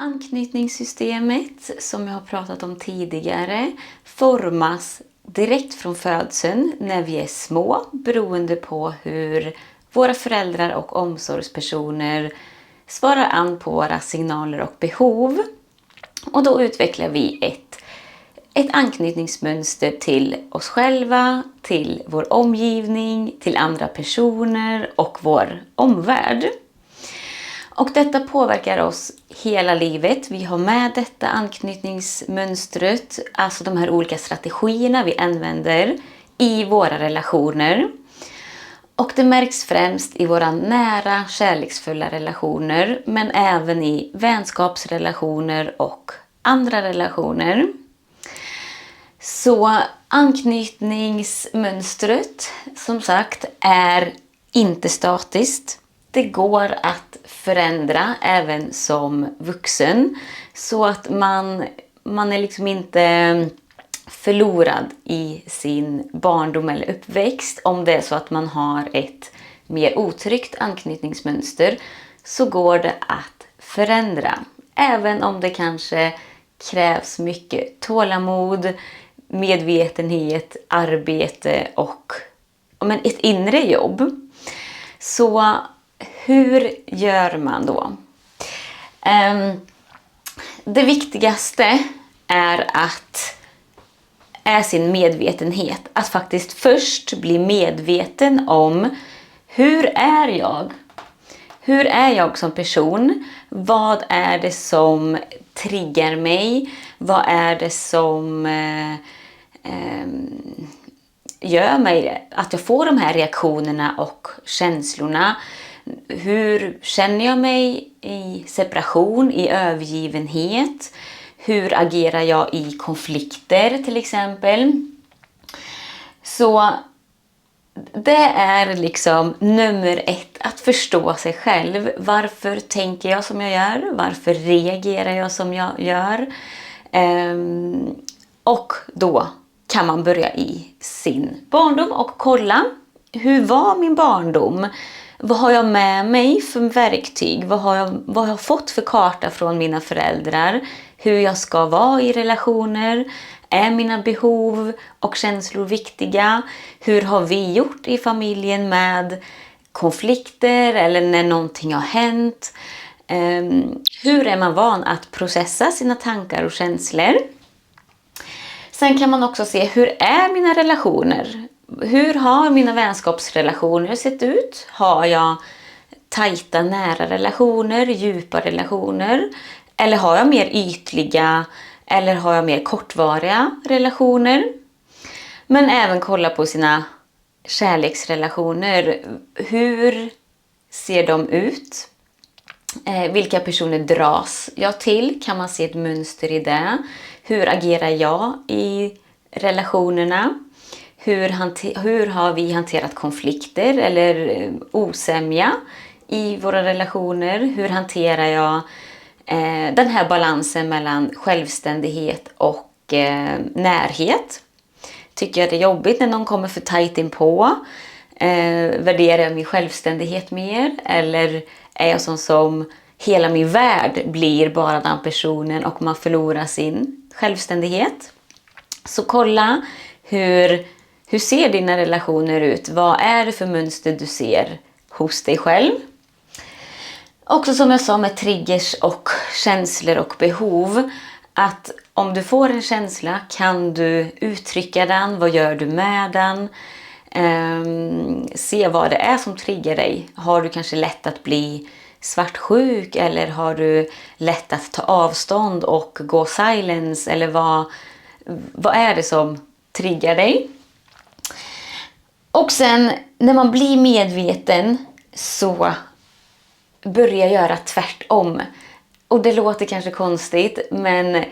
Anknytningssystemet, som jag har pratat om tidigare, formas direkt från födseln när vi är små, beroende på hur våra föräldrar och omsorgspersoner svarar an på våra signaler och behov. Och då utvecklar vi ett anknytningsmönster till oss själva, till vår omgivning, till andra personer och vår omvärld. Och detta påverkar oss hela livet. Vi har med detta anknytningsmönstret, alltså de här olika strategierna vi använder i våra relationer. Och det märks främst i våra nära, kärleksfulla relationer, men även i vänskapsrelationer och andra relationer. Så anknytningsmönstret, som sagt, är inte statiskt. Det går att förändra även som vuxen, så att man är liksom inte förlorad i sin barndom eller uppväxt. Om det är så att man har ett mer otryggt anknytningsmönster, så går det att förändra. Även om det kanske krävs mycket tålamod, medvetenhet, arbete och ett inre jobb. Så hur gör man då? Det viktigaste är sin medvetenhet. Att faktiskt först bli medveten om hur är jag? Hur är jag som person? Vad är det som triggar mig? Vad är det som gör mig att jag får de här reaktionerna och känslorna? Hur känner jag mig i separation, i övergivenhet? Hur agerar jag i konflikter till exempel? Så det är liksom nummer 1, att förstå sig själv. Varför tänker jag som jag gör? Varför reagerar jag som jag gör? Och då kan man börja i sin barndom och kolla, hur var min barndom? Vad har jag med mig för verktyg? Vad har jag fått för karta från mina föräldrar? Hur jag ska vara i relationer? Är mina behov och känslor viktiga? Hur har vi gjort i familjen med konflikter eller när någonting har hänt? Hur är man van att processa sina tankar och känslor? Sen kan man också se, hur är mina relationer? Hur har mina vänskapsrelationer sett ut? Har jag tajta, nära relationer, djupa relationer? Eller har jag mer ytliga eller har jag mer kortvariga relationer? Men även kolla på sina kärleksrelationer. Hur ser de ut? Vilka personer dras jag till? Kan man se ett mönster i det? Hur agerar jag i relationerna? Hur har vi hanterat konflikter eller osämja i våra relationer? Hur hanterar jag den här balansen mellan självständighet och närhet? Tycker jag det är jobbigt när någon kommer för tajt inpå? Värderar jag min självständighet mer? Eller är jag som hela min värld blir bara den personen och man förlorar sin självständighet? Så kolla, hur ser dina relationer ut? Vad är det för mönster du ser hos dig själv? Också som jag sa med triggers och känslor och behov. Att om du får en känsla, kan du uttrycka den? Vad gör du med den? Se vad det är som triggar dig. Har du kanske lätt att bli svartsjuk? Eller har du lätt att ta avstånd och gå silence? Eller vad är det som triggar dig? Och sen när man blir medveten så börjar göra tvärtom. Och det låter kanske konstigt, men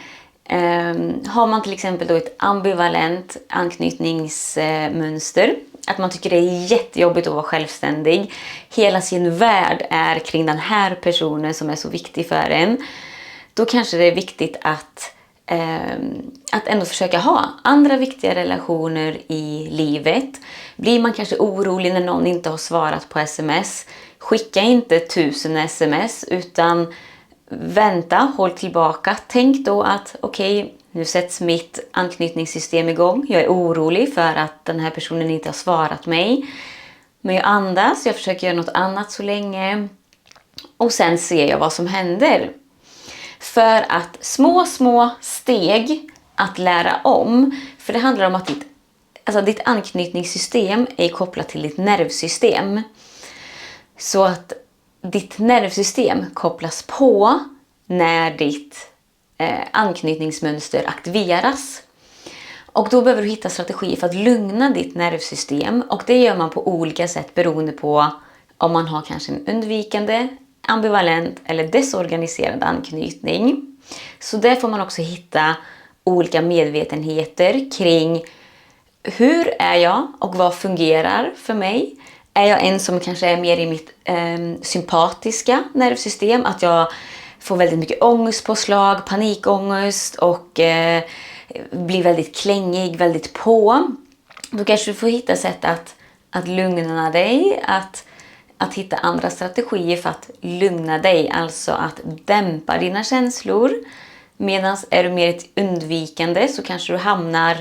har man till exempel då ett ambivalent anknytningsmönster, att man tycker det är jättejobbigt att vara självständig, hela sin värld är kring den här personen som är så viktig för en, då kanske det är viktigt att ändå försöka ha andra viktiga relationer i livet. Blir man kanske orolig när någon inte har svarat på sms, skicka inte 1000 sms, utan vänta, håll tillbaka. Tänk då att okej, nu sätts mitt anknytningssystem igång. Jag är orolig för att den här personen inte har svarat mig. Men jag andas, jag försöker göra något annat så länge. Och sen ser jag vad som händer. För att små steg att lära om. För det handlar om att ditt anknytningssystem är kopplat till ditt nervsystem. Så att ditt nervsystem kopplas på när ditt anknytningsmönster aktiveras. Och då behöver du hitta strategier för att lugna ditt nervsystem. Och det gör man på olika sätt beroende på om man har kanske en undvikande, ambivalent eller desorganiserad anknytning. Så där får man också hitta olika medvetenheter kring hur är jag och vad fungerar för mig. Är jag en som kanske är mer i mitt sympatiska nervsystem, att jag får väldigt mycket ångestpåslag, panikångest och blir väldigt klängig, väldigt på. Då kanske du får hitta sätt att lugna dig, att hitta andra strategier för att lugna dig, alltså att dämpa dina känslor. Medan är du mer ett undvikande så kanske du hamnar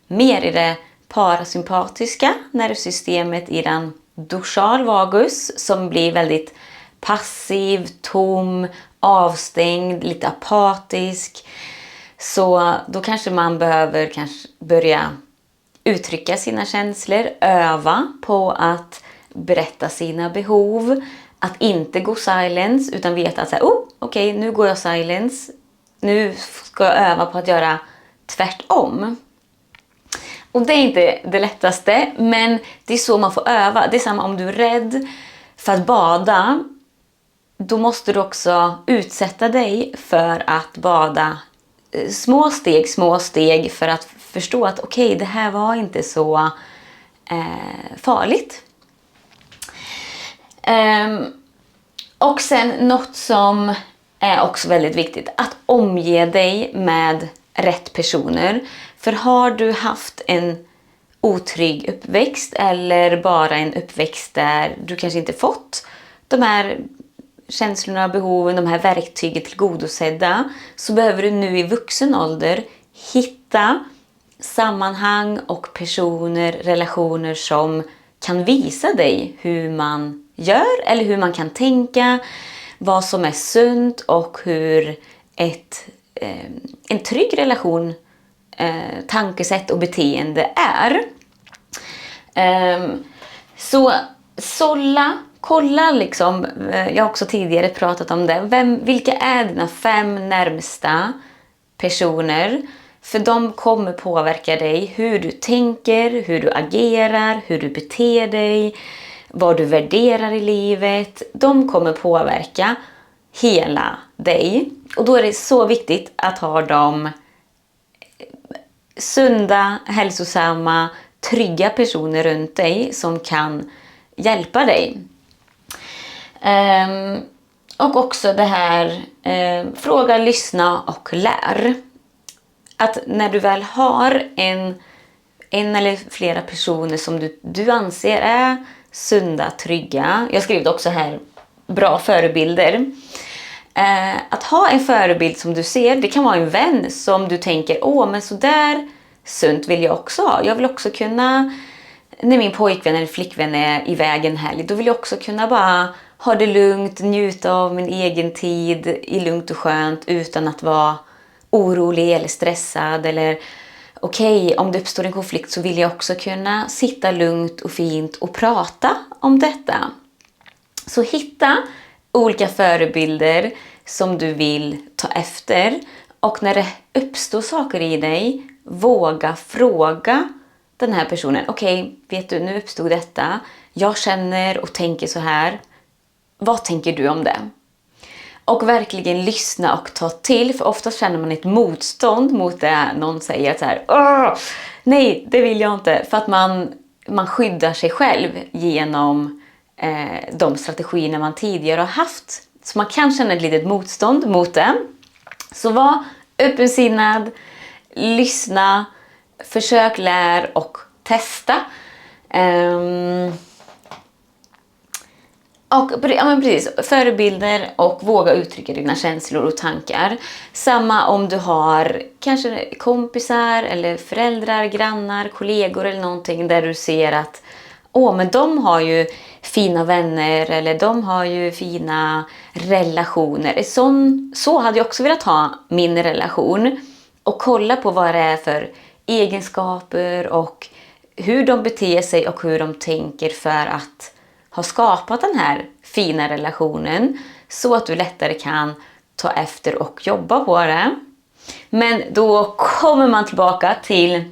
mer i det parasympatiska nervsystemet, i den dorsal vagus, som blir väldigt passiv, tom, avstängd, lite apatisk. Så då kanske man behöver börja uttrycka sina känslor, öva på att berätta sina behov, att inte gå silence utan veta att okej, nu går jag silence, nu ska jag öva på att göra tvärtom. Och det är inte det lättaste, men det är så man får öva. Det är samma om du är rädd för att bada. Då måste du också utsätta dig för att bada små steg för att förstå att okej, det här var inte så farligt. Och sen något som är också väldigt viktigt, att omge dig med rätt personer. För har du haft en otrygg uppväxt eller bara en uppväxt där du kanske inte fått de här känslorna, behoven, de här verktygen tillgodosedda, så behöver du nu i vuxen ålder hitta sammanhang och personer, relationer som kan visa dig hur man gör eller hur man kan tänka, vad som är sunt och hur en trygg relation, tankesätt och beteende är. Så kolla liksom, jag har också tidigare pratat om det, vilka är dina 5 närmsta personer? För de kommer påverka dig, hur du tänker, hur du agerar, hur du beter dig, vad du värderar i livet. De kommer påverka hela dig. Och då är det så viktigt att ha dem sunda, hälsosamma, trygga personer runt dig som kan hjälpa dig. Och också det här, fråga, lyssna och lär. Att när du väl har en eller flera personer som du anser är sunda, trygga. Jag skrev också här, bra förebilder. Att ha en förebild som du ser, det kan vara en vän som du tänker, men så där sunt vill jag också ha. Jag vill också kunna, när min pojkvän eller flickvän är iväg en helg, då vill jag också kunna bara ha det lugnt, njuta av min egen tid i lugnt och skönt utan att vara orolig eller stressad. Eller okej, om det uppstår en konflikt så vill jag också kunna sitta lugnt och fint och prata om detta. Så hitta olika förebilder som du vill ta efter. Och när det uppstår saker i dig, våga fråga den här personen. Okej, vet du, nu uppstod detta. Jag känner och tänker så här. Vad tänker du om det? Och verkligen lyssna och ta till. För ofta känner man ett motstånd mot det någon säger. Att så här, nej, det vill jag inte. För att man skyddar sig själv genom de strategierna man tidigare har haft. Så man kan känna ett litet motstånd mot det. Så var öppensinnad, lyssna, försök, lär och testa. Och ja, men precis, förebilder och våga uttrycka dina känslor och tankar. Samma om du har kanske kompisar eller föräldrar, grannar, kollegor eller någonting där du ser att men de har ju fina vänner eller de har ju fina relationer. Så hade jag också velat ha min relation. Och kolla på vad det är för egenskaper och hur de beter sig och hur de tänker för att ha skapat den här fina relationen. Så att du lättare kan ta efter och jobba på det. Men då kommer man tillbaka till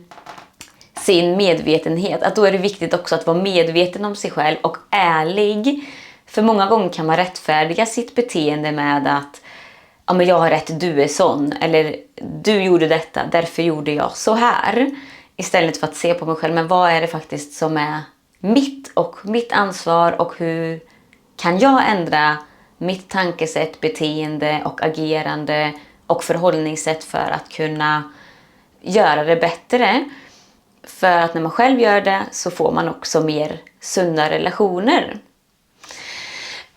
sin medvetenhet. Att då är det viktigt också att vara medveten om sig själv och ärlig. För många gånger kan man rättfärdiga sitt beteende med att men jag har rätt, du är sån. Eller du gjorde detta, därför gjorde jag så här. Istället för att se på mig själv, men vad är det faktiskt som är mitt ansvar och hur kan jag ändra mitt tankesätt, beteende och agerande och förhållningssätt för att kunna göra det bättre. För att när man själv gör det så får man också mer sunda relationer.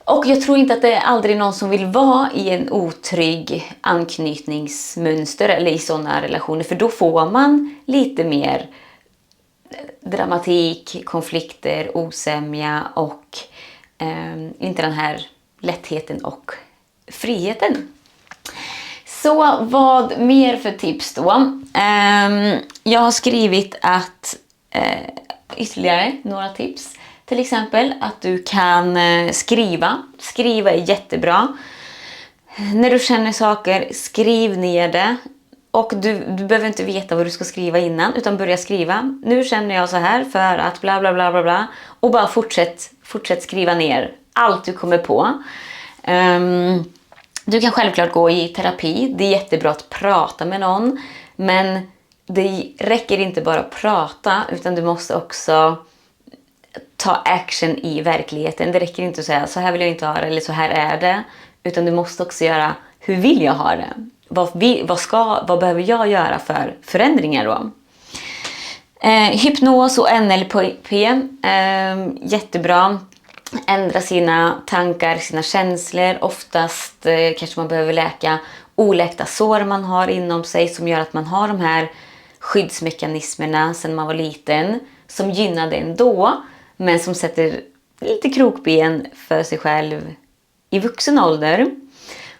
Och jag tror inte att det är aldrig någon som vill vara i en otrygg anknytningsmönster eller i sådana relationer. För då får man lite mer dramatik, konflikter, osämja och inte den här lättheten och friheten. Så vad mer för tips då? Jag har skrivit att ytterligare några tips. Till exempel att du kan skriva. Skriva är jättebra. När du känner saker, skriv ner det. Och du behöver inte veta vad du ska skriva innan, utan börja skriva. Nu känner jag så här för att bla bla bla bla bla. Och bara fortsätt skriva ner allt du kommer på. Du kan självklart gå i terapi. Det är jättebra att prata med någon. Men det räcker inte bara att prata, utan du måste också ta action i verkligheten. Det räcker inte att säga så här vill jag inte ha det eller så här är det. Utan du måste också göra hur vill jag ha det. Vad behöver jag göra för förändringar då? Hypnos och NLP. Jättebra. Ändra sina tankar, sina känslor. Oftast kanske man behöver läka oläkta sår man har inom sig som gör att man har de här skyddsmekanismerna sedan man var liten. Som gynnade ändå, men som sätter lite krokben för sig själv i vuxen ålder.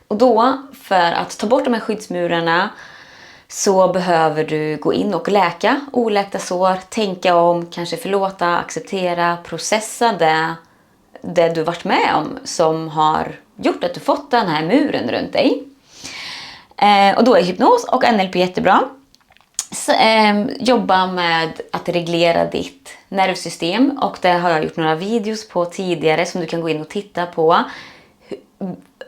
Och då, för att ta bort de här skyddsmurarna, så behöver du gå in och läka oläkta sår, tänka om, kanske förlåta, acceptera, processa det du varit med om som har gjort att du fått den här muren runt dig. Och då är hypnos och NLP jättebra. Så, jobba med att reglera ditt nervsystem, och det har jag gjort några videos på tidigare som du kan gå in och titta på.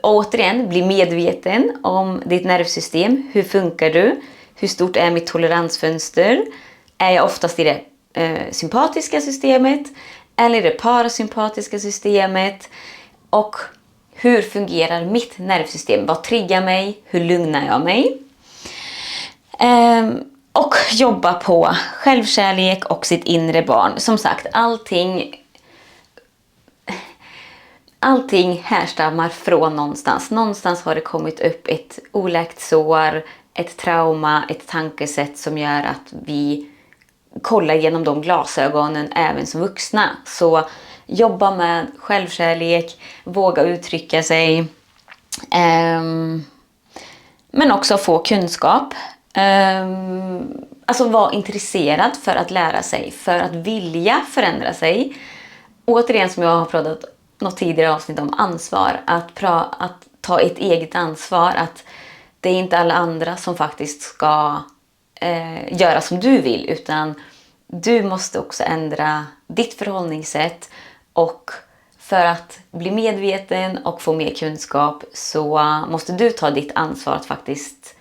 Återigen, bli medveten om ditt nervsystem. Hur funkar du? Hur stort är mitt toleransfönster? Är jag oftast i det sympatiska systemet eller i det parasympatiska systemet? Och hur fungerar mitt nervsystem? Vad triggar mig? Hur lugnar jag mig? Och jobba på självkärlek och sitt inre barn. Som sagt, allting härstammar från någonstans. Någonstans har det kommit upp ett oläkt sår, ett trauma, ett tankesätt som gör att vi kollar genom de glasögonen även som vuxna. Så jobba med självkärlek, våga uttrycka sig. Men också få kunskap. Alltså vara intresserad för att lära sig, för att vilja förändra sig. Återigen, som jag har pratat något tidigare avsnitt om, ansvar. Att ta ett eget ansvar. Att det är inte alla andra som faktiskt ska göra som du vill. Utan du måste också ändra ditt förhållningssätt. Och för att bli medveten och få mer kunskap så måste du ta ditt ansvar att faktiskt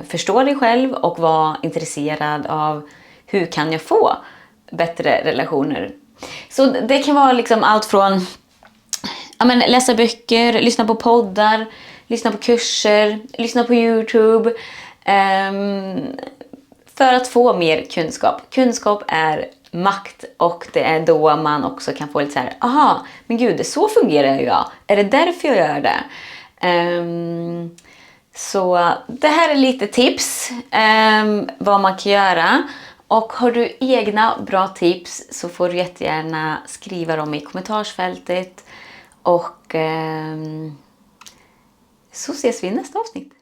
förstå dig själv och vara intresserad av hur kan jag få bättre relationer. Så det kan vara liksom allt från läsa böcker, lyssna på poddar, lyssna på kurser, lyssna på YouTube. För att få mer kunskap. Kunskap är makt, och det är då man också kan få lite så här: aha, men gud, så fungerar jag. Är det därför jag gör det? Så det här är lite tips vad man kan göra. Och har du egna bra tips så får du jättegärna skriva dem i kommentarsfältet. Och så ses vi i nästa avsnitt.